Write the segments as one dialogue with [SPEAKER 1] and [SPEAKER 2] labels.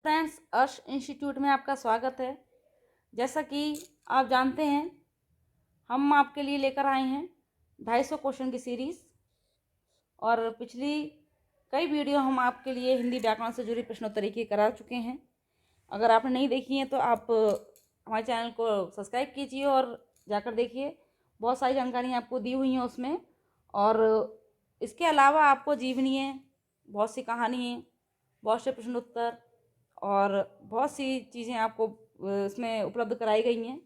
[SPEAKER 1] Friends, अर्श institute में आपका स्वागत है। जैसा कि आप जानते हैं, हम आपके लिए लेकर आए हैं 250 क्वेश्चन की सीरीज़। और पिछली कई वीडियो हम आपके लिए हिंदी व्याकरण से जुड़ी प्रश्नोत्तरी की करा चुके हैं। अगर आपने नहीं देखी है तो आप हमारे चैनल को सब्सक्राइब कीजिए और जाकर देखिए। बहुत सारी जानकारी आपको दी हुई हैं उसमें। और इसके अलावा आपको जीवनीय, बहुत सी कहानियाँ, बहुत से प्रश्नोत्तर और बहुत सी चीज़ें आपको इसमें उपलब्ध कराई गई हैं।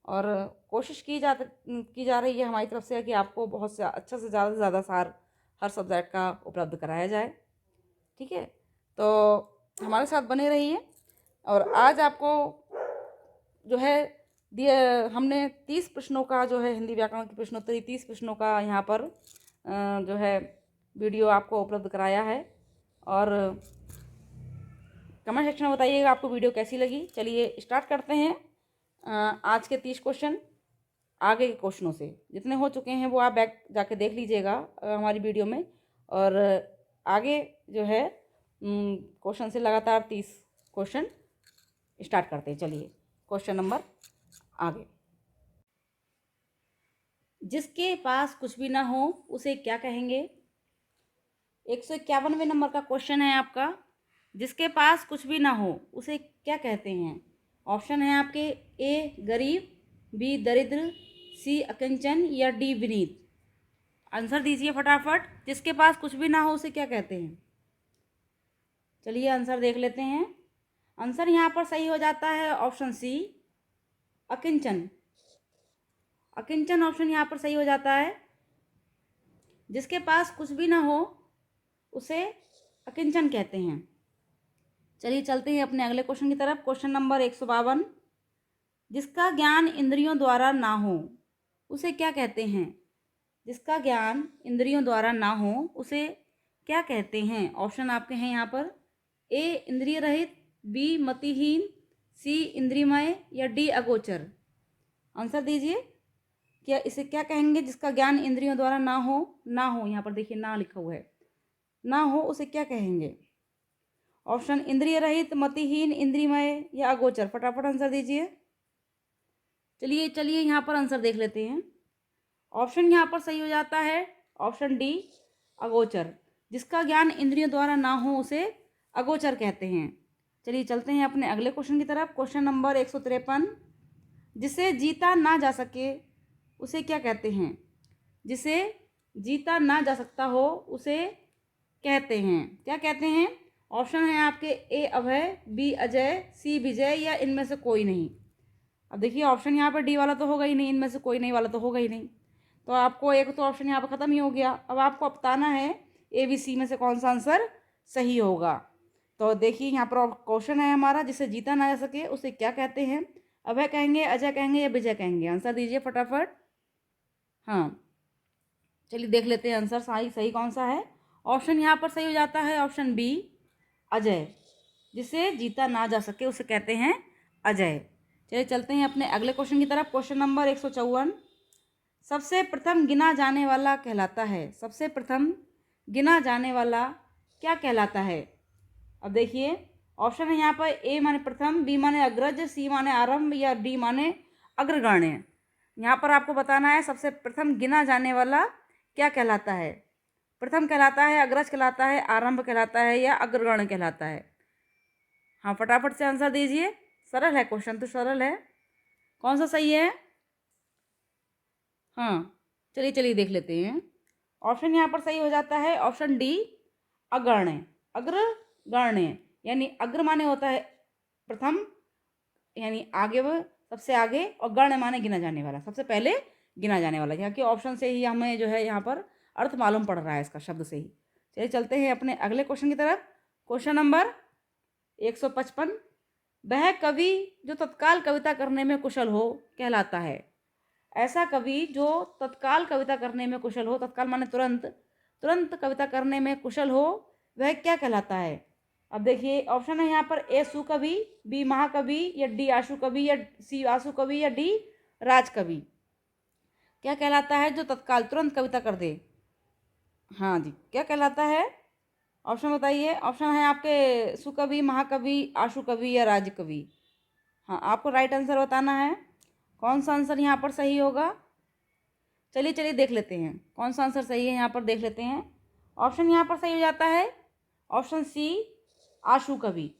[SPEAKER 1] और कोशिश की जा रही है हमारी तरफ से कि आपको बहुत से अच्छा से ज़्यादा सार हर सब्जेक्ट का उपलब्ध कराया जाए। ठीक है, तो हमारे साथ बने रहिए। और आज आपको जो है दिए हमने 30 प्रश्नों का जो है हिंदी व्याकरण की प्रश्नोत्तरी 30 प्रश्नों का यहाँ पर जो है वीडियो आपको उपलब्ध कराया है। और कमेंट सेक्शन में बताइएगा आपको वीडियो कैसी लगी। चलिए स्टार्ट करते हैं। आज के 30 क्वेश्चन आगे के क्वेश्चनों से जितने हो चुके हैं वो आप बैक जाके देख लीजिएगा हमारी वीडियो में। और आगे जो है क्वेश्चन से लगातार 30 क्वेश्चन स्टार्ट करते हैं। चलिए क्वेश्चन नंबर आगे। जिसके पास कुछ भी ना हो उसे क्या कहेंगे? 151वें नंबर का क्वेश्चन है आपका। जिसके पास कुछ भी ना हो उसे क्या कहते हैं? ऑप्शन है आपके ए गरीब, बी दरिद्र, सी अकिंचन या डी विनीत। आंसर दीजिए फटाफट। जिसके पास कुछ भी ना हो उसे क्या कहते हैं? चलिए आंसर देख लेते हैं। आंसर यहाँ पर सही हो जाता है ऑप्शन सी अकिंचन। अकिंचन ऑप्शन यहाँ पर सही हो जाता है। जिसके पास कुछ भी ना हो उसे अकिंचन कहते हैं। चलिए चलते हैं अपने अगले क्वेश्चन की तरफ। Question number 152। जिसका ज्ञान इंद्रियों द्वारा ना हो उसे क्या कहते हैं? जिसका ज्ञान इंद्रियों द्वारा ना हो उसे क्या कहते हैं? ऑप्शन आपके हैं यहाँ पर ए इंद्रिय रहित, बी मतिहीन, सी इंद्रियमय या डी अगोचर। आंसर दीजिए। क्या इसे क्या कहेंगे? जिसका ज्ञान इंद्रियों द्वारा ना हो, ना हो यहाँ पर देखिए ना लिखा हुआ है, ना हो उसे क्या कहेंगे? ऑप्शन इंद्रिय रहित, मतिहीन, इंद्रियमय या अगोचर। फटाफट आंसर दीजिए। चलिए चलिए यहाँ पर आंसर देख लेते हैं। ऑप्शन यहाँ पर सही हो जाता है ऑप्शन डी अगोचर। जिसका ज्ञान इंद्रियों द्वारा ना हो उसे अगोचर कहते हैं। चलिए चलते हैं अपने अगले क्वेश्चन की तरफ। Question number 153। जिसे जीता ना जा सके उसे क्या कहते हैं? जिसे जीता ना जा सकता हो उसे कहते हैं, क्या कहते हैं? ऑप्शन है आपके ए अभय, बी अजय, सी विजय या इनमें से कोई नहीं। अब देखिए ऑप्शन यहाँ पर डी वाला तो होगा ही नहीं, इनमें से कोई नहीं वाला तो होगा ही नहीं। तो आपको एक तो ऑप्शन यहाँ पर ख़त्म ही हो गया। अब आपको बताना है ए बी सी में से कौन सा आंसर सही होगा। तो देखिए यहाँ पर क्वेश्चन है हमारा, जिसे जीता ना जा सके उसे क्या कहते हैं? अभय कहेंगे, अजय कहेंगे या विजय कहेंगे? आंसर दीजिए फटाफट। हाँ चलिए देख लेते हैं आंसर सही सही कौन सा है। ऑप्शन यहाँ पर सही हो जाता है ऑप्शन बी अजय। जिसे जीता ना जा सके उसे कहते हैं अजय। चलिए चलते हैं अपने अगले क्वेश्चन की तरफ। Question number 154। सबसे प्रथम गिना जाने वाला कहलाता है। सबसे प्रथम गिना जाने वाला क्या कहलाता है? अब देखिए ऑप्शन है यहाँ पर ए माने प्रथम, बी माने अग्रज, सी माने आरंभ या डी माने अग्रगण्य। यहाँ पर आपको बताना है सबसे प्रथम गिना जाने वाला क्या कहलाता है। प्रथम कहलाता है, अग्रज कहलाता है, आरंभ कहलाता है या अग्रगण्य कहलाता है? हाँ फटाफट से आंसर दीजिए। सरल है क्वेश्चन, तो सरल है। कौन सा सही है? हाँ चलिए चलिए देख लेते हैं। ऑप्शन यहाँ पर सही हो जाता है ऑप्शन डी अग्रगण्य। अग्रगण्य यानी अग्र माने होता है प्रथम, यानी आगे वो सबसे आगे, और गण्य माने गिना जाने वाला, सबसे पहले गिना जाने वाला। यहाँ के ऑप्शन से ही हमें जो है यहाँ पर अर्थ मालूम पड़ रहा है इसका शब्द से ही। चलिए चलते हैं अपने अगले क्वेश्चन की तरफ। Question number 155। वह कवि जो तत्काल कविता करने में कुशल हो कहलाता है। ऐसा कवि जो तत्काल कविता करने में कुशल हो, तत्काल माने तुरंत, तुरंत कविता करने में कुशल हो, वह क्या कहलाता है? अब देखिए ऑप्शन है यहाँ पर ए सुकवि, बी महाकवि या डी आशु कवि या सी आशु कवि या डी राजकवि। क्या कहलाता है जो तत्काल तुरंत कविता कर दे? हाँ जी, क्या कहलाता है? ऑप्शन बताइए। ऑप्शन है आपके सुकवि, महाकवि, आशु कवि या राजकवि। हाँ, आपको राइट आंसर बताना है। कौन सा आंसर यहाँ पर सही होगा? चलिए चलिए देख लेते हैं कौन सा आंसर सही है, यहाँ पर देख लेते हैं। ऑप्शन यहाँ पर सही हो जाता है ऑप्शन सी, आशु कवि।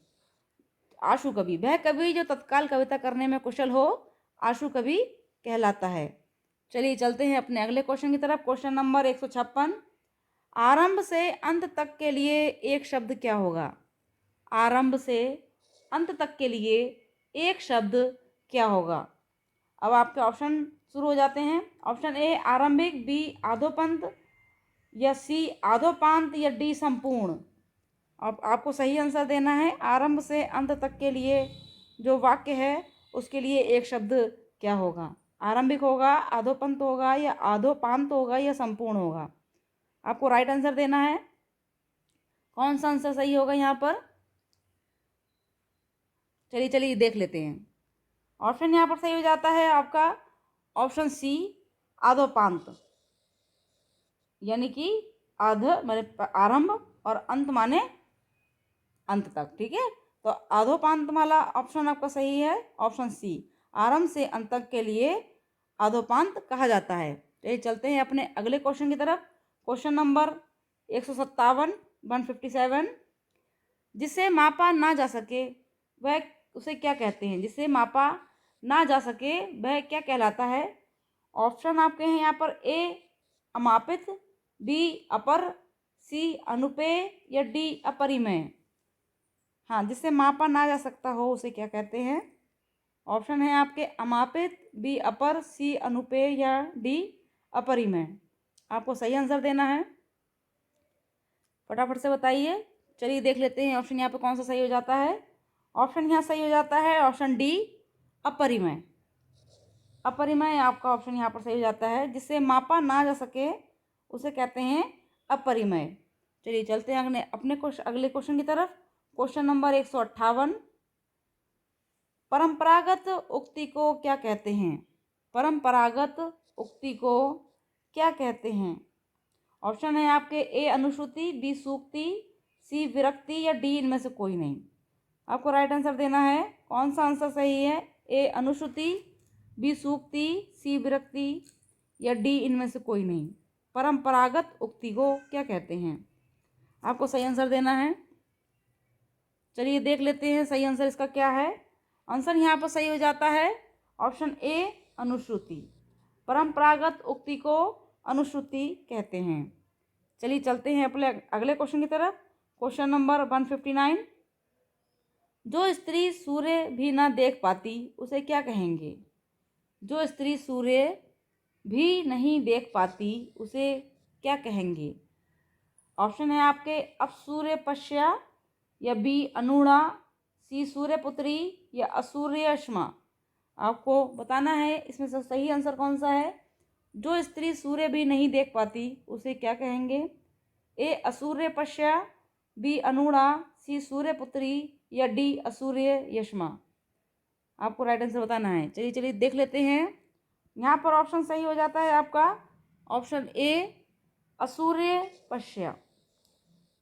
[SPEAKER 1] आशु कवि वह कवि जो तत्काल कविता करने में कुशल हो, आशु कवि कहलाता है। चलिए चलते हैं अपने अगले क्वेश्चन की तरफ। Question number 156। आरंभ से अंत तक के लिए एक शब्द क्या होगा? आरंभ से अंत तक के लिए एक शब्द क्या होगा? अब आपके ऑप्शन शुरू हो जाते हैं। ऑप्शन ए आरंभिक, बी आधोपंत, या सी आधोपांत, या डी संपूर्ण। अब आपको सही आंसर देना है। आरंभ से अंत तक के लिए जो वाक्य है उसके लिए एक शब्द क्या होगा? आरंभिक होगा, आधोपंत होगा, या आधोपांत होगा, या संपूर्ण होगा? आपको राइट आंसर देना है। कौन सा आंसर सही होगा यहाँ पर? चलिए चलिए देख लेते हैं। ऑप्शन यहाँ पर सही हो जाता है आपका ऑप्शन सी, आधोपांत। यानी कि आध माने आरंभ और अंत माने अंत तक। ठीक है, तो आधोपांत वाला ऑप्शन आपका सही है, ऑप्शन सी। आरंभ से अंत तक के लिए आधोपांत कहा जाता है। चलिए चलते हैं अपने अगले क्वेश्चन की तरफ। Question number 157, 157। जिसे मापा ना जा सके वह उसे क्या कहते हैं? जिसे मापा ना जा सके वह क्या कहलाता है? ऑप्शन आपके हैं यहाँ पर ए अमापित, बी अपर, सी अनुपेय, या डी अपरिमेय। हाँ, जिसे मापा ना जा सकता हो उसे क्या कहते हैं? ऑप्शन है आपके अमापित, बी अपर, सी अनुपेय, या डी अपरिमेय। आपको सही आंसर देना है, फटाफट से बताइए। चलिए देख लेते हैं ऑप्शन यहाँ पे कौन सा सही हो जाता है। ऑप्शन यहाँ सही हो जाता है ऑप्शन डी अपरिमेय। अपरिमेय आपका ऑप्शन यहाँ पर सही हो जाता है। जिसे मापा ना जा सके उसे कहते हैं अपरिमेय। चलिए चलते हैं अपने अगले क्वेश्चन की तरफ। Question number 158। परंपरागत उक्ति को क्या कहते हैं? परंपरागत उक्ति को क्या कहते हैं? ऑप्शन है आपके ए अनुश्रुति, बी सूक्ति, सी विरक्ति, या डी इनमें से कोई नहीं। आपको राइट आंसर देना है। कौन सा आंसर सही है? ए अनुश्रुति, बी सूक्ति, सी विरक्ति, या डी इनमें से कोई नहीं। परंपरागत उक्ति को क्या कहते हैं? आपको सही आंसर देना है। चलिए देख लेते हैं सही आंसर इसका क्या है। आंसर यहाँ पर सही हो जाता है ऑप्शन ए अनुश्रुति। परंपरागत उक्ति को अनुश्रुति कहते हैं। चलिए चलते हैं अपने अगले क्वेश्चन की तरफ। Question number 159। जो स्त्री सूर्य भी ना देख पाती उसे क्या कहेंगे? जो स्त्री सूर्य भी नहीं देख पाती उसे क्या कहेंगे? ऑप्शन है आपके असूर्य पश्या, या बी अनूढ़ा, सी सूर्यपुत्री, या असूर्यष्मा। आपको बताना है इसमें से सही आंसर कौन सा है। जो स्त्री सूर्य भी नहीं देख पाती उसे क्या कहेंगे? ए असूर्य पश्या, बी अनूढ़ा, सी सूर्यपुत्री, या डी असूर्यष्मा। आपको राइट आंसर बताना है। चलिए चलिए देख लेते हैं। यहाँ पर ऑप्शन सही हो जाता है आपका ऑप्शन ए असूर्य पश्या।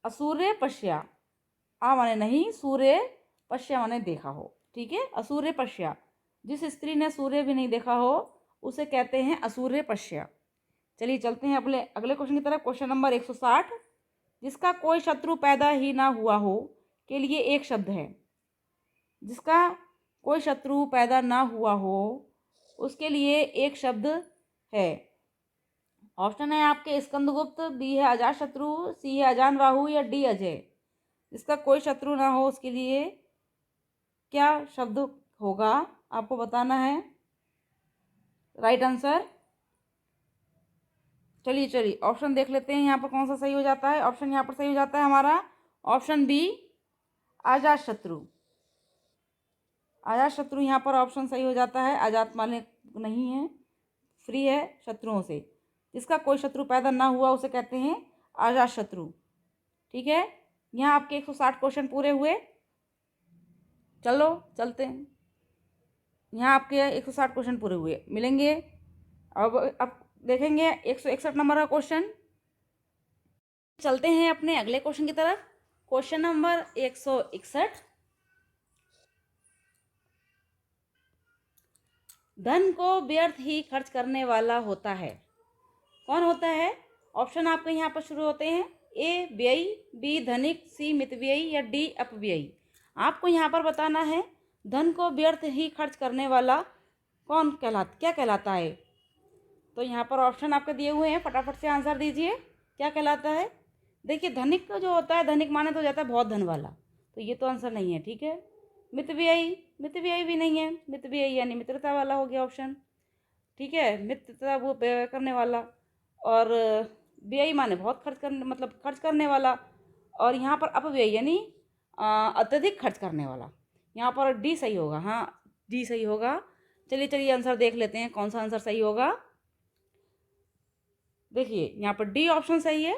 [SPEAKER 1] असूर्य पश्या, आ माने नहीं, सूर्य, पश्या माने देखा हो। ठीक है, असूर्य पश्या। जिस स्त्री ने सूर्य भी नहीं देखा हो उसे कहते हैं असूर्य पश्या। चलिए चलते हैं अपने अगले क्वेश्चन की तरफ। Question number 160। जिसका कोई शत्रु पैदा ही ना हुआ हो के लिए एक शब्द है। जिसका कोई शत्रु पैदा ना हुआ हो उसके लिए एक शब्द है। ऑप्शन है आपके स्कंदगुप्त, बी है अजातशत्रु, सी है अजानबाहु, या डी अजय। जिसका कोई शत्रु ना हो उसके लिए क्या शब्द होगा? आपको बताना है राइट आंसर। चलिए चलिए ऑप्शन देख लेते हैं यहाँ पर कौन सा सही हो जाता है। ऑप्शन यहाँ पर सही हो जाता है हमारा ऑप्शन बी अजातशत्रु। अजातशत्रु यहाँ पर ऑप्शन सही हो जाता है। आजाद माने नहीं है, फ्री है शत्रुओं से। जिसका कोई शत्रु पैदा ना हुआ उसे कहते हैं अजातशत्रु। ठीक है, यहाँ आपके 160 क्वेश्चन पूरे हुए। चलो चलते हैं, यहाँ आपके 160 क्वेश्चन पूरे हुए। मिलेंगे अब देखेंगे 161 नंबर का क्वेश्चन। चलते हैं अपने अगले क्वेश्चन की तरफ। क्वेश्चन नंबर 161, धन को व्यर्थ ही खर्च करने वाला होता है। कौन होता है? ऑप्शन आपके यहाँ पर शुरू होते हैं, ए व्ययी, बी धनिक, सी मितव्ययी या डी अपव्ययी। आपको यहाँ पर बताना है धन को व्यर्थ ही खर्च करने वाला क्या कहलाता है। तो यहाँ पर ऑप्शन आपके दिए हुए हैं, फटाफट से आंसर दीजिए, क्या कहलाता है। देखिए धनिक का जो होता है, धनिक माने तो जाता है बहुत धन वाला, तो ये तो आंसर नहीं है, ठीक है। मितव्ययी, मितव्ययी भी नहीं है, मितव्ययी यानी मित्रता वाला हो गया ऑप्शन, ठीक है, मित्रता वो व्यय करने वाला, और व्ययी माने बहुत खर्च करने, मतलब खर्च करने वाला, और यहाँ पर अपव्ययी यानी अत्यधिक खर्च करने वाला। यहाँ पर डी सही होगा, हाँ डी सही होगा। चलिए चलिए आंसर देख लेते हैं कौन सा आंसर सही होगा। देखिए यहाँ पर डी ऑप्शन सही है,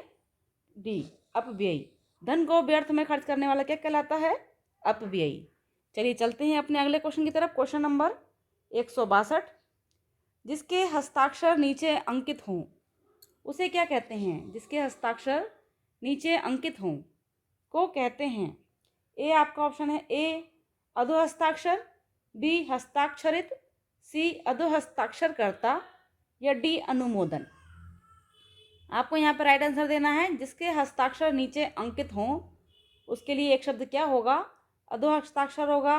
[SPEAKER 1] डी अपव्ययी। धन को व्यर्थ में खर्च करने वाला क्या कहलाता है? अपव्ययी। चलिए चलते हैं अपने अगले क्वेश्चन की तरफ। क्वेश्चन नंबर 162, जिसके हस्ताक्षर नीचे अंकित हों उसे क्या कहते हैं? जिसके हस्ताक्षर नीचे अंकित हों को कहते हैं। ए आपका ऑप्शन है, ए अधोहस्ताक्षर, बी हस्ताक्षरित, सी अधोहस्ताक्षरकर्ता या डी अनुमोदन। आपको यहाँ पर राइट आंसर देना है। जिसके हस्ताक्षर नीचे अंकित हों उसके लिए एक शब्द क्या होगा? अधोहस्ताक्षर होगा,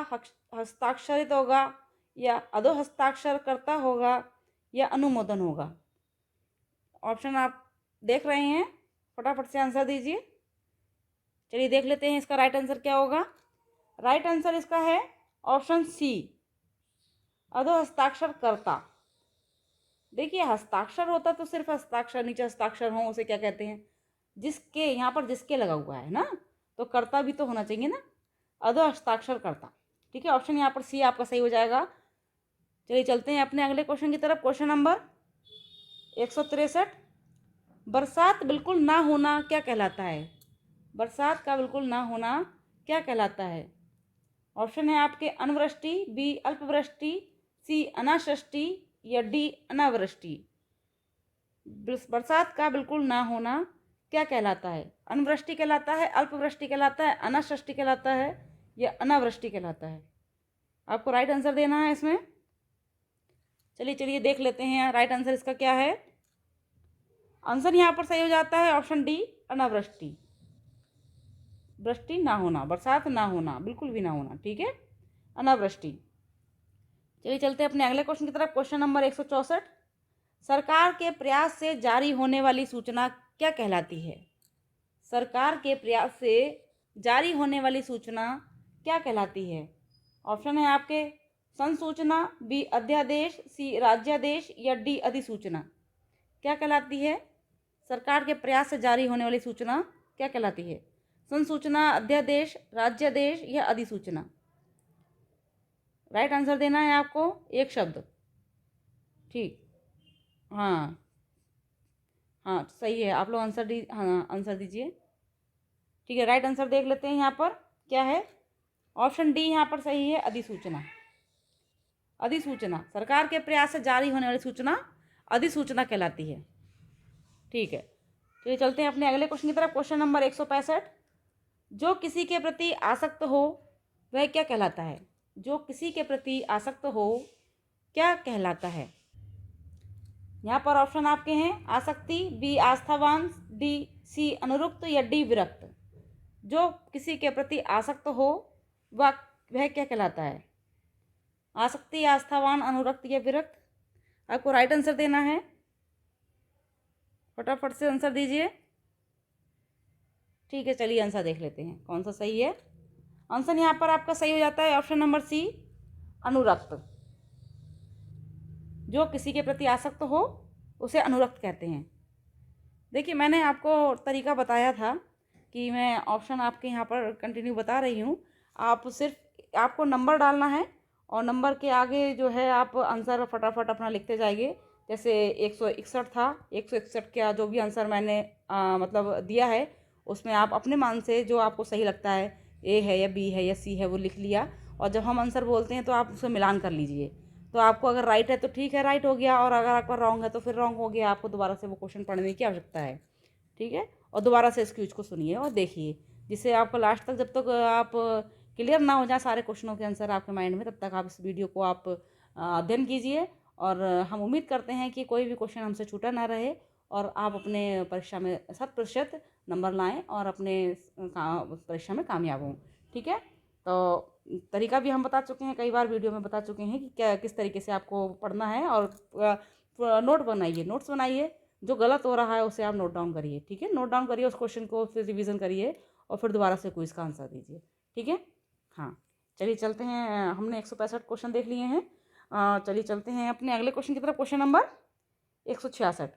[SPEAKER 1] हस्ताक्षरित होगा, या अधोहस्ताक्षरकर्ता होगा, या अनुमोदन होगा। ऑप्शन आप देख रहे हैं, फटाफट से आंसर दीजिए। चलिए देख लेते हैं इसका राइट आंसर क्या होगा। राइट आंसर इसका है ऑप्शन सी, अधोहस्ताक्षरकर्ता। देखिए हस्ताक्षर होता तो सिर्फ हस्ताक्षर, नीचे हस्ताक्षर हो उसे क्या कहते हैं? जिसके, यहाँ पर जिसके लगा हुआ है ना, तो कर्ता भी तो होना चाहिए ना, अधोहस्ताक्षरकर्ता, ठीक है। ऑप्शन यहाँ पर सी आपका सही हो जाएगा। चलिए चलते हैं अपने अगले क्वेश्चन की तरफ। क्वेश्चन नंबर 163, बरसात बिल्कुल ना होना क्या कहलाता है? बरसात का बिल्कुल ना होना क्या कहलाता है? ऑप्शन है आपके अनावृष्टि, बी अल्पवृष्टि, सी अनावृष्टि या डी अनावृष्टि। बरसात का बिल्कुल ना होना क्या कहलाता है? अनावृष्टि कहलाता है, अल्पवृष्टि कहलाता है, अनावृष्टि कहलाता है या अनावृष्टि कहलाता है? आपको राइट आंसर देना है इसमें। चलिए चलिए देख लेते हैं राइट आंसर इसका क्या है। आंसर यहाँ पर सही हो जाता है ऑप्शन डी, अनावृष्टि। वृष्टि ना होना, बरसात ना होना, बिल्कुल भी ना होना, ठीक है, अनावृष्टि। चलिए चलते हैं अपने अगले क्वेश्चन की तरफ। क्वेश्चन नंबर 164, सरकार के प्रयास से जारी होने वाली सूचना क्या कहलाती है? सरकार के प्रयास से जारी होने वाली सूचना क्या कहलाती है? ऑप्शन है आपके संसूचना, बी अध्यादेश, सी राज्यादेश या डी अधिसूचना। क्या कहलाती है? सरकार के प्रयास से जारी होने वाली सूचना क्या कहलाती है? संसूचना, अध्यादेश, राज्यादेश या अधिसूचना। राइट आंसर देना है आपको एक शब्द, ठीक, हाँ हाँ सही है। आप लोग आंसर हाँ आंसर दीजिए, ठीक है। राइट आंसर देख लेते हैं यहाँ पर क्या है। ऑप्शन डी यहाँ पर सही है, अधिसूचना। अधिसूचना, सरकार के प्रयास से जारी होने वाली सूचना अधिसूचना कहलाती है, ठीक है। चलिए चलते हैं अपने अगले क्वेश्चन की तरफ। क्वेश्चन नंबर 165, जो किसी के प्रति आसक्त हो वह क्या कहलाता है? जो किसी के प्रति आसक्त हो क्या कहलाता है? यहाँ पर ऑप्शन आपके हैं, आसक्ति, बी आस्थावान, डी सी अनुरक्त या डी विरक्त। जो किसी के प्रति आसक्त हो वह क्या कहलाता है? आसक्ति, आस्थावान, अनुरक्त या विरक्त। आपको राइट आंसर देना है, फटाफट से आंसर दीजिए, ठीक है। चलिए आंसर देख लेते हैं कौन सा सही है। आंसर यहाँ पर आपका सही हो जाता है ऑप्शन नंबर सी, अनुरक्त। जो किसी के प्रति आसक्त हो उसे अनुरक्त कहते हैं। देखिए मैंने आपको तरीका बताया था कि मैं ऑप्शन आपके यहाँ पर कंटिन्यू बता रही हूँ। आप सिर्फ आपको नंबर डालना है और नंबर के आगे जो है आप आंसर फटाफट अपना लिखते जाइए। जैसे 161 था, 161 का जो भी आंसर मैंने मतलब दिया है उसमें आप अपने मान से जो आपको सही लगता है, ए है या बी है या सी है, वो लिख लिया। और जब हम आंसर बोलते हैं तो आप उसमें मिलान कर लीजिए। तो आपको अगर राइट है तो ठीक है, राइट हो गया, और अगर आपका रॉन्ग है तो फिर रॉन्ग हो गया। आपको दोबारा से वो क्वेश्चन पढ़ने की आवश्यकता है, ठीक है। और दोबारा से इस क्विज को सुनिए और देखिए। जिससे आपको लास्ट तक, जब तक आप क्लियर ना हो जाए सारे क्वेश्चनों के आंसर आपके माइंड में, तब तक आप इस वीडियो को आप अध्ययन कीजिए। और हम उम्मीद करते हैं कि कोई भी क्वेश्चन हमसे छूटा ना रहे और आप अपने परीक्षा में 100% नंबर लाएं और अपने परीक्षा में कामयाब हों। ठीक है, तो तरीका भी हम बता चुके हैं, कई बार वीडियो में बता चुके हैं कि क्या किस तरीके से आपको पढ़ना है। और नोट्स बनाइए, जो गलत हो रहा है उसे आप नोट डाउन करिए। ठीक है, नोट डाउन करिए उस क्वेश्चन को, फिर रिवीजन करिए और फिर दोबारा से क्विज का आंसर दीजिए। ठीक है, हाँ चलिए चलते हैं, हमने 165 क्वेश्चन देख लिए हैं। चलिए चलते हैं अपने अगले क्वेश्चन की तरफ। क्वेश्चन नंबर 166,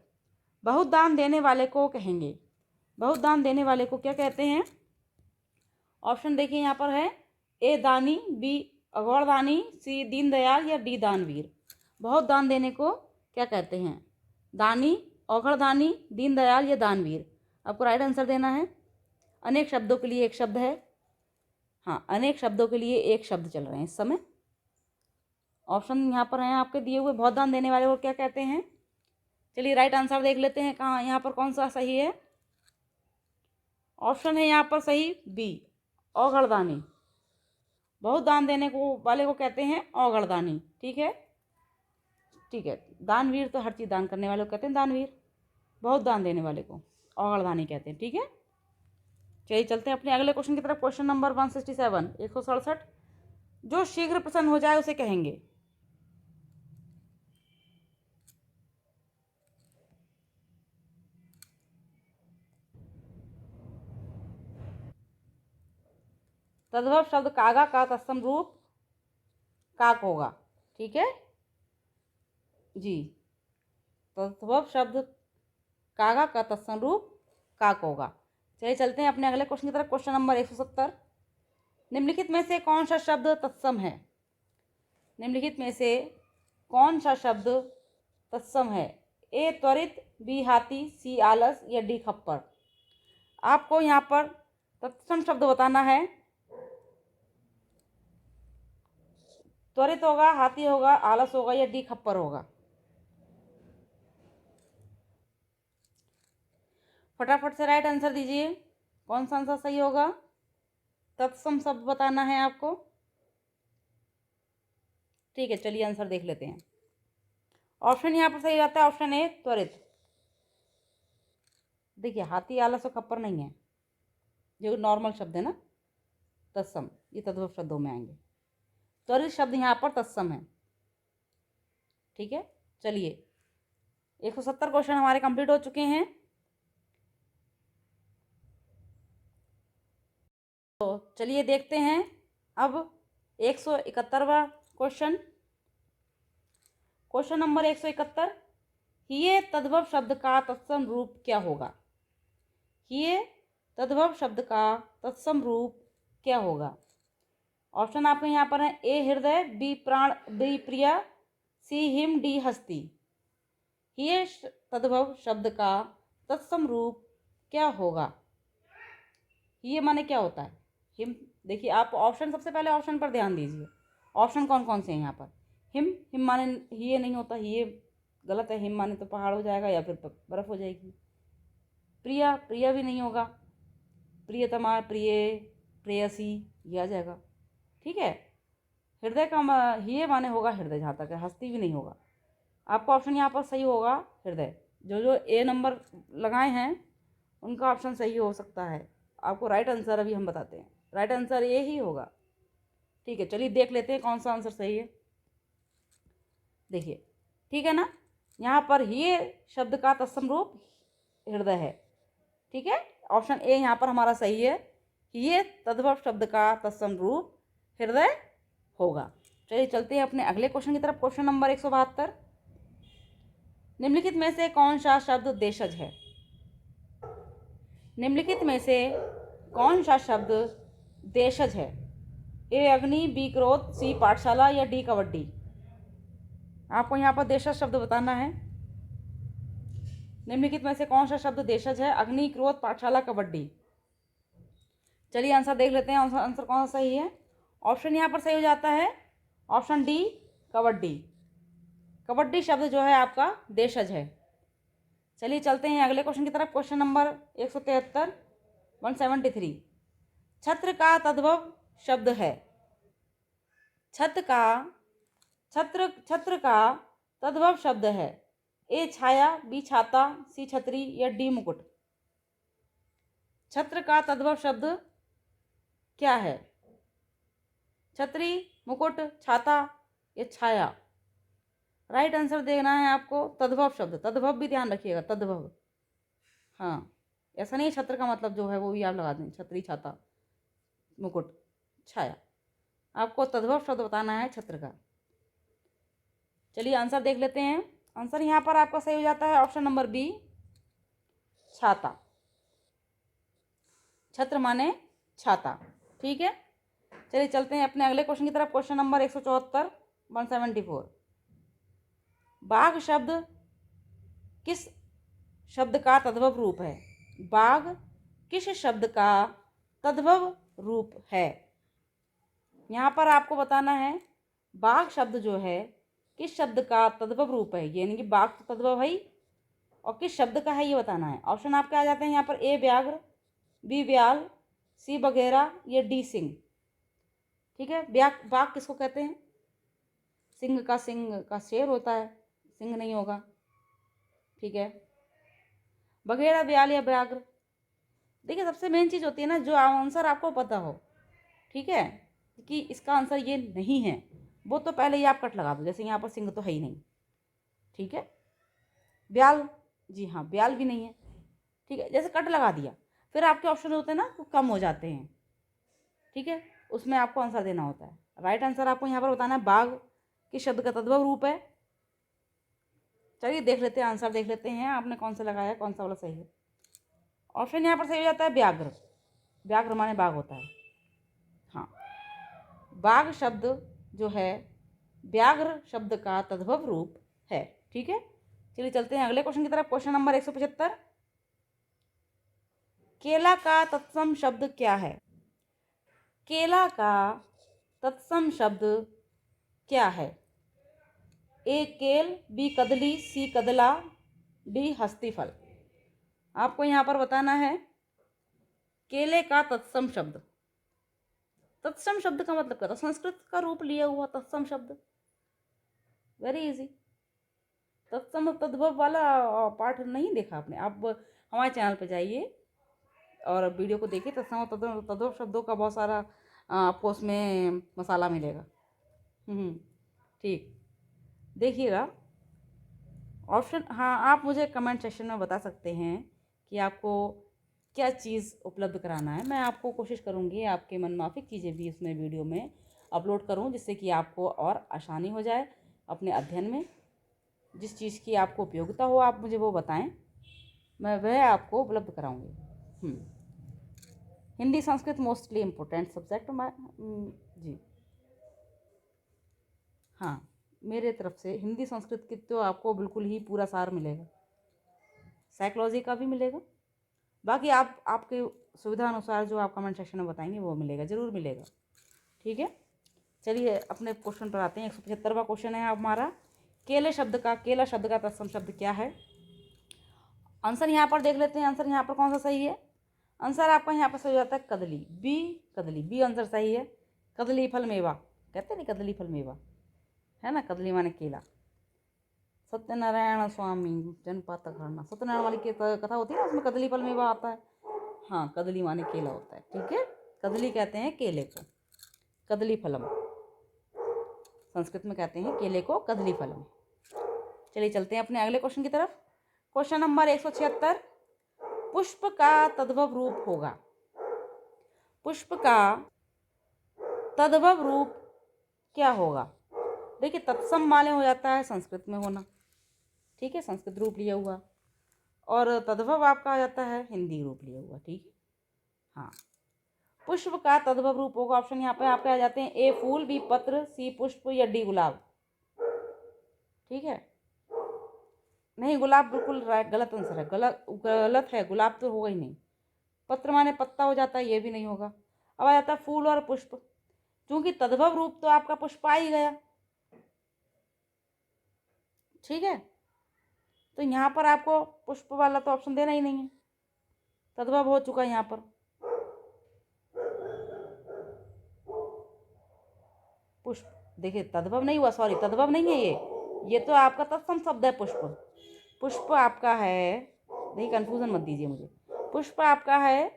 [SPEAKER 1] बहुत दान देने वाले को कहेंगे, बहुत दान देने वाले को क्या कहते हैं? ऑप्शन देखिए यहाँ पर है, ए दानी, बी अगौरदानी, सी दीनदयाल या डी दानवीर। बहुत दान देने को क्या कहते हैं? दानी, औघड़दानी, दीनदयाल या दानवीर। आपको राइट आंसर देना है। अनेक शब्दों के लिए एक शब्द है, हाँ अनेक शब्दों के लिए एक शब्द चल रहे हैं इस समय। ऑप्शन यहाँ पर हैं आपके दिए हुए, बहुत दान देने वाले को क्या कहते हैं। चलिए राइट आंसर देख लेते हैं, कहाँ यहाँ पर कौन सा सही है। ऑप्शन है यहाँ पर सही बी, औघड़दानी। बहुत दान देने को वाले को कहते हैं औघड़दानी। ठीक है, ठीक है, दानवीर तो हर चीज़ दान करने वाले को कहते हैं दानवीर, बहुत दान देने वाले को औघड़दानी कहते हैं। ठीक है, चलिए चलते हैं अपने अगले क्वेश्चन की तरफ। क्वेश्चन नंबर 167, 167, जो शीघ्र प्रसन्न हो जाए उसे कहेंगे। तद्भव शब्द कागा का तत्सम रूप काक होगा। ठीक है जी, तद्भव शब्द कागा का तत्सम रूप काक होगा। चलिए चलते हैं अपने अगले क्वेश्चन की तरफ। क्वेश्चन नंबर 170, निम्नलिखित में से कौन सा शब्द तत्सम है? निम्नलिखित में से कौन सा शब्द तत्सम है? ए त्वरित, बी हाथी, सी आलस या डी खप्पर। आपको यहाँ पर तत्सम शब्द बताना है। त्वरित होगा, हाथी होगा, आलस होगा या डी खप्पर होगा। फटाफट से राइट आंसर दीजिए, कौन सा आंसर सही होगा। तत्सम शब्द बताना है आपको। ठीक है, चलिए आंसर देख लेते हैं। ऑप्शन यहाँ पर सही आता है, ऑप्शन ए त्वरित। देखिए हाथी, आलस और खप्पर नहीं है, जो नॉर्मल शब्द है ना तत्सम, ये तद्भव शब्दों में आएंगे। त्वरित शब्द यहाँ पर तत्सम है। ठीक है, चलिए 170 क्वेश्चन हमारे कंप्लीट हो चुके हैं। तो चलिए देखते हैं अब 171वां क्वेश्चन। क्वेश्चन नंबर 171, ये तद्भव शब्द का तत्सम रूप क्या होगा? ये तद्भव शब्द का तत्सम रूप क्या होगा? ऑप्शन आपके यहाँ पर है, ए हृदय, बी प्राण, बी प्रिया, सी हिम, डी हस्ती। ये तद्भव शब्द का तत्सम रूप क्या होगा? ये माने क्या होता है? हिम, देखिए आप ऑप्शन, सबसे पहले ऑप्शन पर ध्यान दीजिए। ऑप्शन कौन कौन से हैं यहाँ पर। हिम, हिम माने ये नहीं होता, ये गलत है। हिम माने तो पहाड़ हो जाएगा या फिर बर्फ हो जाएगी। प्रिया, प्रिया भी नहीं होगा। प्रियतमा, प्रिय, प्रेयसी, ये आ जाएगा। ठीक है, हृदय का ये माने होगा हृदय, जहाँ तक है। हस्ती भी नहीं होगा। आपका ऑप्शन यहाँ पर सही होगा हृदय। जो जो ए नंबर लगाए हैं उनका ऑप्शन सही हो सकता है। आपको राइट आंसर अभी हम बताते हैं, राइट आंसर ये ही होगा। ठीक है, चलिए देख लेते हैं कौन सा आंसर सही है। देखिए ठीक है ना, यहाँ पर ये शब्द का तत्सम रूप हृदय है। ठीक है, ऑप्शन ए यहाँ पर हमारा सही है कि ये तद्भव शब्द का तत्सम रूप हृदय होगा। चलिए चलते हैं अपने अगले क्वेश्चन की तरफ। क्वेश्चन नंबर 172, निम्नलिखित में से कौन सा शब्द देशज है? निम्नलिखित में से कौन सा शब्द देशज है? ए अग्नि, बी क्रोध, सी पाठशाला या डी कबड्डी। आपको यहाँ पर देशज शब्द बताना है। निम्नलिखित में से कौन सा शब्द देशज है? अग्नि, क्रोध, पाठशाला, कबड्डी। चलिए आंसर देख लेते हैं, आंसर कौन सा सही है। ऑप्शन यहाँ पर सही हो जाता है, ऑप्शन डी कबड्डी। कबड्डी शब्द जो है आपका देशज है। चलिए चलते हैं अगले क्वेश्चन की तरफ। क्वेश्चन नंबर 173, 173, छत्र का तद्भव शब्द है। छत्र का छत्र का तद्भव शब्द है। ए छाया, बी छाता, सी छतरी या डी मुकुट। छत्र का तद्भव शब्द क्या है? छतरी, मुकुट, छाता या छाया। राइट आंसर देना है आपको तद्भव शब्द। तद्भव भी ध्यान रखिएगा, तद्भव। हाँ, ऐसा नहीं छत्र का मतलब जो है वो भी आप लगा दें, छतरी, छाता, मुकुट, छाया। आपको तद्भव शब्द बताना है छत्र का। चलिए आंसर देख लेते हैं। आंसर यहाँ पर आपका सही हो जाता है ऑप्शन नंबर बी, छाता। छत्र माने छाता। ठीक है, चलिए चलते हैं अपने अगले क्वेश्चन की तरफ। Question number 174, 174। बाघ शब्द किस शब्द का तद्भव रूप है? बाघ किस शब्द का तद्भव रूप है? यहाँ पर आपको बताना है बाघ शब्द जो है किस शब्द का तद्भव रूप है, यानी कि बाघ तो तद्भव है ही, और किस शब्द का है ये बताना है। ऑप्शन आपके आ जाते हैं यहाँ पर, ए व्याघ्र, बी व्याल, सी बघेरा या डी सिंह। ठीक है, बाघ किसको कहते हैं? सिंह का शेर होता है, सिंह नहीं होगा। ठीक है, बघेरा, व्याल या व्याघ्र। देखिए सबसे मेन चीज़ होती है ना, जो आंसर आपको पता हो। ठीक है, कि इसका आंसर ये नहीं है, वो तो पहले ही आप कट लगा दो। जैसे यहाँ पर सिंह तो है ही नहीं। ठीक है, ब्याल, जी हाँ ब्याल भी नहीं है। ठीक है, जैसे कट लगा दिया, फिर आपके ऑप्शन होते हैं ना वो कम हो जाते हैं। ठीक है, उसमें आपको आंसर देना होता है। राइट आंसर आपको यहाँ पर बताना है बाघ किस शब्द का तद्भव रूप है। चलिए देख लेते हैं, आंसर देख लेते हैं आपने कौन सा लगाया, कौन सा वाला सही है। ऑप्शन यहाँ पर सही हो जाता है व्याघ्र। व्याघ्र माने बाघ होता है। हाँ, बाघ शब्द जो है व्याघ्र शब्द का तद्भव रूप है। ठीक है, चलिए चलते हैं अगले क्वेश्चन की तरफ। Question number 175। केला का तत्सम शब्द क्या है? केला का तत्सम शब्द क्या है? ए केल, बी कदली, सी कदला, डी हस्तीफल। आपको यहाँ पर बताना है केले का तत्सम शब्द। तत्सम शब्द का मतलब क्या था? संस्कृत का रूप लिया हुआ तत्सम शब्द। Very easy. तत्सम तद्भव वाला पार्ट नहीं देखा आपने? आप हमारे चैनल पे जाइए और वीडियो को देखिए। तत्सम तद्भव शब्दों का बहुत सारा आपको उसमें मसाला मिलेगा। ठीक, देखिएगा ऑप्शन। हाँ, आप मुझे कमेंट सेक्शन में बता सकते हैं कि आपको क्या चीज़ उपलब्ध कराना है। मैं आपको कोशिश करूँगी आपके मनमाफिक चीज़ें भी उसमें वीडियो में अपलोड करूँ, जिससे कि आपको और आसानी हो जाए अपने अध्ययन में। जिस चीज़ की आपको उपयोगिता हो आप मुझे वो बताएं, मैं वह आपको उपलब्ध कराऊंगी। Hindi Sanskrit mostly important subject जी हाँ, मेरे तरफ से हिंदी संस्कृत की तो आपको बिल्कुल ही पूरा सार मिलेगा। साइकोलॉजी का भी मिलेगा, बाकी आपके सुविधा अनुसार जो आप कमेंट सेक्शन में बताएंगे वो मिलेगा, ज़रूर मिलेगा। ठीक है, चलिए अपने क्वेश्चन पर आते हैं। 175वां क्वेश्चन है हमारा, केला शब्द का तत्सम शब्द क्या है? आंसर यहाँ पर देख लेते हैं। आंसर यहाँ पर कौन सा सही है? आंसर आपका यहाँ पर सही हो जाता है कदली, बी कदली। बी आंसर सही है। कदली फल मेवा कहते हैं, नहीं कदली फल मेवा है ना, कदली माने केला। सत्यनारायण स्वामी जनपातक हरना, सत्यनारायण वाली की कथा होती है ना, उसमें कदली फल मेवा आता है। हाँ, कदली माने केला होता है। ठीक है, कदली कहते हैं केले को, कदली फलम संस्कृत में कहते हैं केले को कदली फलम। चलिए चलते हैं अपने अगले क्वेश्चन की तरफ। Question number 176। पुष्प का तद्भव रूप होगा। पुष्प का तद्भव रूप क्या होगा? देखिए तत्सम माने हो जाता है संस्कृत में होना। ठीक है, संस्कृत रूप लिया हुआ, और तद्भव आपका आ जाता है हिंदी रूप लिया हुआ। ठीक है, हाँ, पुष्प का तद्भव रूप होगा। ऑप्शन यहाँ पे आपके आ जाते हैं, ए फूल, बी पत्र, सी पुष्प या डी गुलाब। ठीक है, नहीं गुलाब बिल्कुल गलत आंसर है, गलत है। गुलाब तो होगा ही नहीं। पत्र माने पत्ता हो जाता है, ये भी नहीं होगा। अब आ जाता है फूल और पुष्प, क्योंकि तद्भव रूप तो आपका पुष्प आ ही गया। ठीक है, तो यहाँ पर आपको पुष्प वाला तो ऑप्शन देना ही नहीं है, तद्भव हो चुका है यहाँ पर। पुष्प। देखिए तद्भव नहीं हुआ, सॉरी तद्भव नहीं है ये तो आपका तत्सम शब्द है पुष्प। पुष्प आपका है, देखिए कंफ्यूजन मत दीजिए मुझे, पुष्प आपका है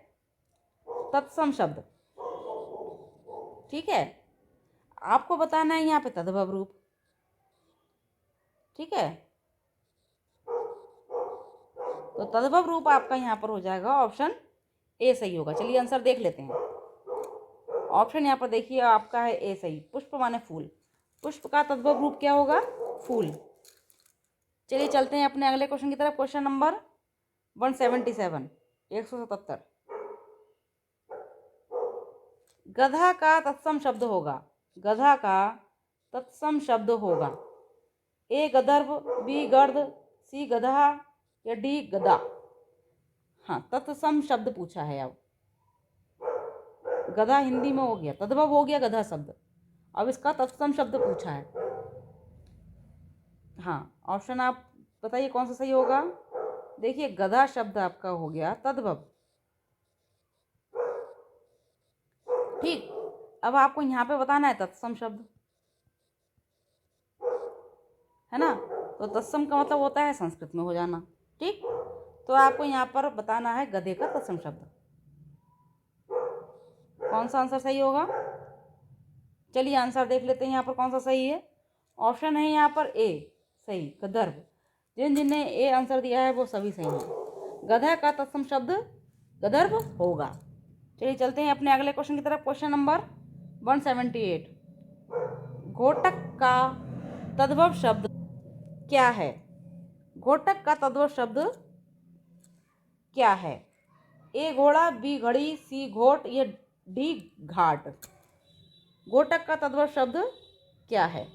[SPEAKER 1] तत्सम शब्द। ठीक है, आपको बताना है यहाँ पे तद्भव रूप। ठीक है, तो तद्भव रूप आपका यहाँ पर हो जाएगा ऑप्शन ए सही होगा। चलिए आंसर देख लेते हैं। ऑप्शन यहाँ पर देखिए आपका है ए सही, पुष्प माने फूल। पुष्प का तद्भव रूप क्या होगा? फूल। चलिए चलते हैं अपने अगले क्वेश्चन की तरफ। Question number 177, 177। गधा का तत्सम शब्द होगा। गधा का तत्सम शब्द होगा। ए गदर्भ, बी गर्द, सी गधा या डी गदा। हाँ, तत्सम शब्द पूछा है। अब गधा हिंदी में हो गया, तद्भव हो गया गधा शब्द, अब इसका तत्सम शब्द पूछा है। हाँ, ऑप्शन आप बताइए कौन सा सही होगा। देखिए गधा शब्द आपका हो गया तद्भव। ठीक, अब आपको यहाँ पे बताना है तत्सम शब्द, है ना। तो तत्सम का मतलब होता है संस्कृत में हो जाना। ठीक, तो आपको यहाँ पर बताना है गधे का तत्सम शब्द। कौन सा आंसर सही होगा? चलिए आंसर देख लेते हैं यहाँ पर कौन सा सही है। ऑप्शन है यहाँ पर ए सही, गदर्भ। जिनने ए आंसर दिया है वो सभी सही हैं। गधा का तत्सम शब्द गदर्भ होगा। चलिए चलते हैं अपने अगले क्वेश्चन की तरफ। Question number 178। घोटक का तद्भव शब्द क्या है? घोटक का तद्भव शब्द क्या है? ए घोड़ा, बी घड़ी, सी घोट या डी घाट। घोटक का तद्भव शब्द क्या है?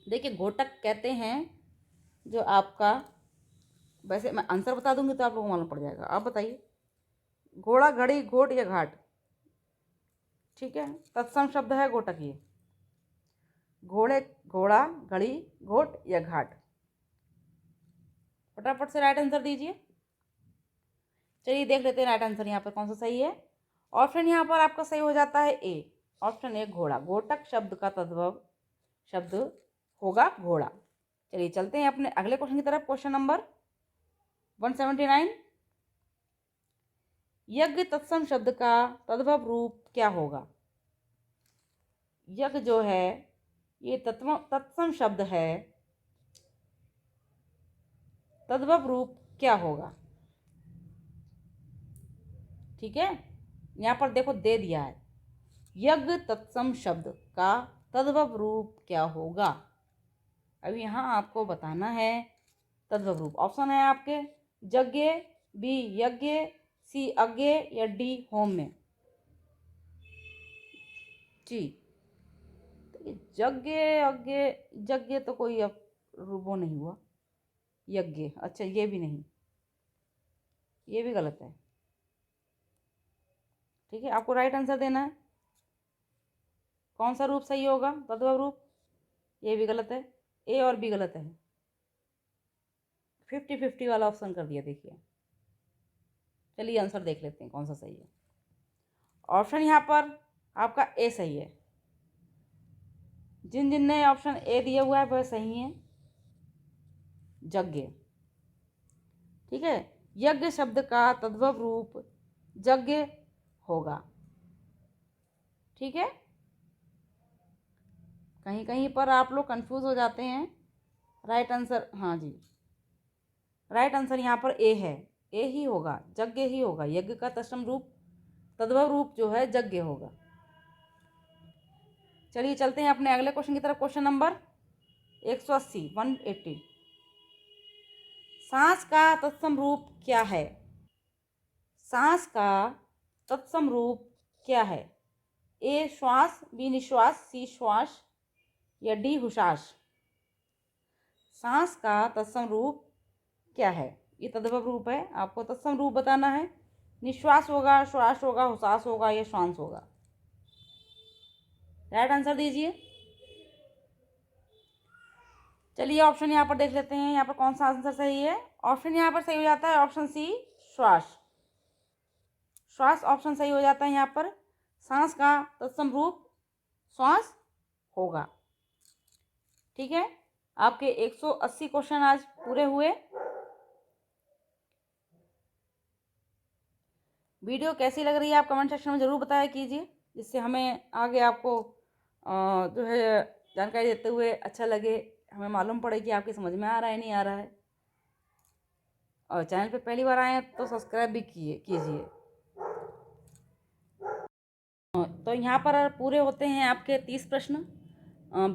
[SPEAKER 1] देखिए घोटक कहते हैं जो आपका, वैसे मैं आंसर बता दूंगी तो आप लोगों को मालूम पड़ जाएगा। आप बताइए, घोड़ा, घड़ी, घोट या घाट। ठीक है, तत्सम शब्द है घोटक। ये घोड़े, घोड़ा, घड़ी, घोट या घाट। फटाफट से राइट आंसर दीजिए। चलिए देख लेते हैं राइट आंसर यहाँ पर कौन सा सही है। ऑप्शन यहाँ पर आपका सही हो जाता है ए, ऑप्शन ए घोड़ा। घोटक शब्द का तद्भव शब्द होगा घोड़ा। चलिए चलते हैं अपने अगले क्वेश्चन की तरफ। Question number 179। यज्ञ तत्सम शब्द का तद्भव रूप क्या होगा? यज्ञ जो है ये तत्सम शब्द है, तद्भव रूप क्या होगा? ठीक है, यहाँ पर देखो दे दिया है, यज्ञ तत्सम शब्द का तद्भव रूप क्या होगा। अब यहाँ आपको बताना है तद्भव रूप। ऑप्शन है आपके यज्ञ, बी यज्ञ, सी अज्ञ या डी होम्य। जी, यज्ञ अज्ञ, यज्ञ तो कोई अब वो नहीं हुआ। यज्ञ, अच्छा ये भी नहीं, ये भी गलत है। ठीक है, आपको राइट आंसर देना है। कौन सा रूप सही होगा तद्भव रूप? ये भी गलत है, ए और बी गलत है। 50-50 वाला ऑप्शन कर दिया। देखिए चलिए आंसर देख लेते हैं कौन सा सही है। ऑप्शन यहाँ पर आपका ए सही है। जिनने ऑप्शन ए दिया हुआ है वह सही है, यज्ञ। ठीक है, यज्ञ शब्द का तद्भव रूप यज्ञ होगा। ठीक है, कहीं कहीं पर आप लोग कंफ्यूज हो जाते हैं। राइट आंसर, हाँ जी, राइट आंसर यहाँ पर ए है, ए ही होगा, यज्ञ ही होगा। यज्ञ का तत्सम रूप, तद्भव रूप जो है यज्ञ होगा। चलिए चलते हैं अपने अगले क्वेश्चन की तरफ। Question number 180, 180। सांस का तत्सम रूप क्या है? सांस का तत्सम रूप क्या है? ए श्वास, बी निश्वास, सी श्वास या डी हुशास। सांस का तत्सम रूप क्या है? ये तद्भव रूप है, आपको तत्सम रूप बताना है। निश्वास होगा, श्वास होगा, हुसास होगा या श्वास होगा। राइट आंसर दीजिए। चलिए ऑप्शन यहाँ पर देख लेते हैं, यहाँ पर कौन सा आंसर सही है। ऑप्शन यहाँ पर सही हो जाता है ऑप्शन सी, श्वास। श्वास ऑप्शन सही हो जाता है यहाँ पर। सांस का तत्सम रूप श्वास होगा। ठीक है, आपके 180 क्वेश्चन आज पूरे हुए। वीडियो कैसी लग रही है आप कमेंट सेक्शन में ज़रूर बताया कीजिए, जिससे हमें आगे आपको जो है जानकारी देते हुए अच्छा लगे, हमें मालूम पड़े कि आपकी समझ में आ रहा है नहीं आ रहा है। और चैनल पे पहली बार आए हैं तो सब्सक्राइब भी कीजिए। तो यहाँ पर पूरे होते हैं आपके 30 प्रश्न।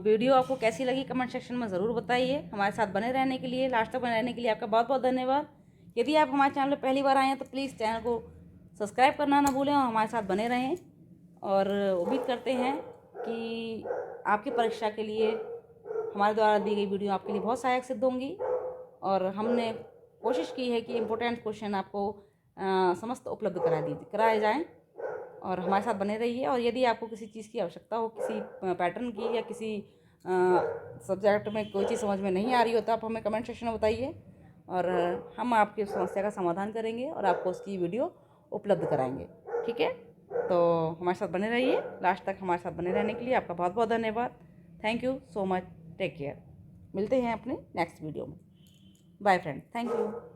[SPEAKER 1] वीडियो आपको कैसी लगी कमेंट सेक्शन में ज़रूर बताइए। हमारे साथ बने रहने के लिए, लास्ट तक बने रहने के लिए आपका बहुत बहुत धन्यवाद। यदि आप हमारे चैनल पर पहली बार आए हैं तो प्लीज़ चैनल को सब्सक्राइब करना ना भूलें और हमारे साथ बने रहें। और उम्मीद करते हैं कि आपकी परीक्षा के लिए हमारे द्वारा दी गई वीडियो आपके लिए बहुत सहायक सिद्ध होंगी। और हमने कोशिश की है कि इम्पोर्टेंट क्वेश्चन आपको समस्त उपलब्ध कराए जाएँ। और हमारे साथ बने रहिए। और यदि आपको किसी चीज़ की आवश्यकता हो, किसी पैटर्न की या किसी सब्जेक्ट में कोई चीज़ समझ में नहीं आ रही हो, तो आप हमें कमेंट सेक्शन में बताइए और हम आपकी समस्या का समाधान करेंगे और आपको उसकी वीडियो उपलब्ध कराएंगे। ठीक है, तो हमारे साथ बने रहिए। लास्ट तक हमारे साथ बने रहने के लिए आपका बहुत बहुत धन्यवाद। Thank you so much. Take care. मिलते हैं अपने नेक्स्ट वीडियो में। Bye friend, thank you.